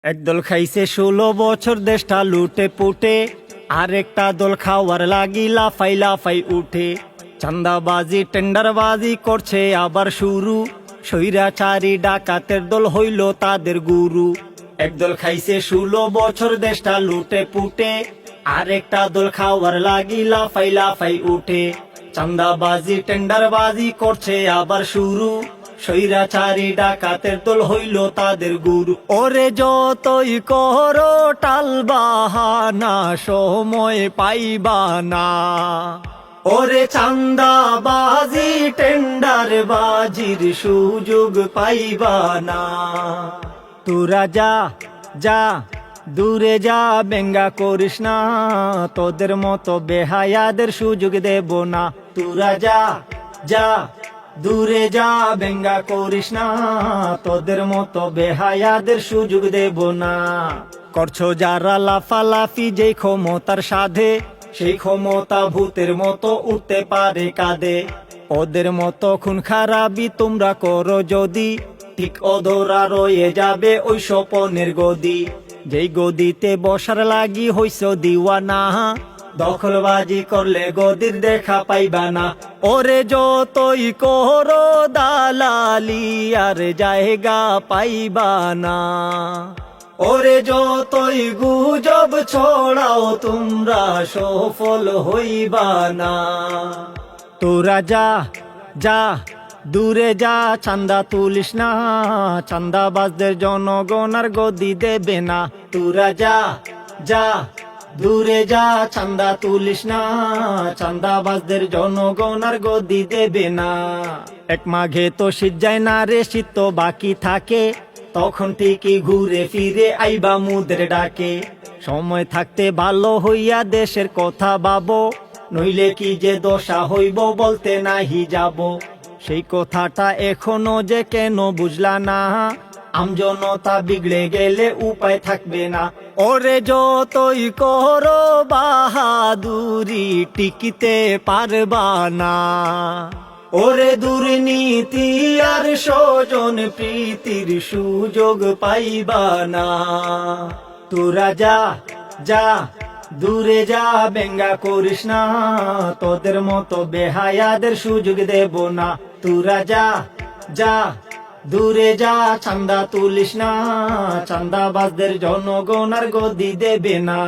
একদল খাইছে 16 বছর দেশটা লুটে পুটে, আরেকটা দল খাওয়ার লাগি লাফাই লাফাই উঠে। চান্দাবাজি টেন্ডারবাজি করছে আবার শুরু, স্বৈরাচারী ডাকাতের দল হইল তাদের গুরু। একদল খাইছে 16 বছর দেশটা লুটে পুটে, আরেকটা দল খাওয়ার লাগি লাফাই লাফাই উঠে। চান্দাবাজি টেন্ডারবাজি করছে আবার শুরু, স্বৈরাচারী ডাকাতের দল হইল তাদের গুরু। ওরে যতই করো টাল বাহানা, সময় পাইবা না। ওরে চান্দাবাজি টেন্ডার বাজির সুযোগ পাইবা না। তোরা যা যা দূরে যা, বেঙ্গা করিস না, তোদের মতো বেহায়াদের সুযোগ দেব না। তোরা যা যা দূরে যা, বেঙ্গা করিস না, তোদের মতো বেহায়াদের সুযোগ দেব না। করছো যারা লাফালাফি যেই ক্ষমতার সাধে, সেই ক্ষমতা ভূতের মতো উঠতে পারে কাঁধে। ওদের মতো খুন খারাপি তোমরা করো যদি, ঠিক অধরা রয়ে যাবে ওই স্বপনের গদি। যেই গদিতে বসার লাগি হইছ দিওয়ানা, দখলবাজি করলে গদির দেখা পাইবা না। ওরে যতই করো দালালি, আর জায়গা পাইবা না। ওরে যতই গুজব ছড়াও তোমরা সফল হইবা না। তোরা যা যা দূরে যা, চান্দা তুলিস না, চান্দাবাজদের জনগণ আর গদি দেবে না। তোরা যা যা দূরে যা, চান্দা তুলিস না, চান্দাবাজদের জনগণ আর গদি দেবে না। এক মাঘে তো শীত যায় না রে, শীত তো বাকি থাকে, তখন ঠিকই ঘুরে ফিরে আইবা মুদের ডাকে। সময় থাকতে ভালো হইয়া দেশের কথা ভাবো, নইলে কি যে দশা হইব বলতে নাহি যাব। সেই কথাটা এখনো যে কেন বুঝলা না, আমজনতা বিগড়ে গেলে উপায় থাকবে না। ওরে যতই করো বাহাদুরি, টিকিতে পারবা না। ওরে দুর্নীতি আর স্বজন প্রীতির সুযোগ পাইবা না। তোরা যা যা দূরে যা, বেঙ্গা করিস না, তোদের মতো বেহায়াদের সুযোগ দেব না। তোরা যা যা দূরে যা, চান্দা তুলিস না, চান্দাবাজদের জনগণ আর গদি দেবে না।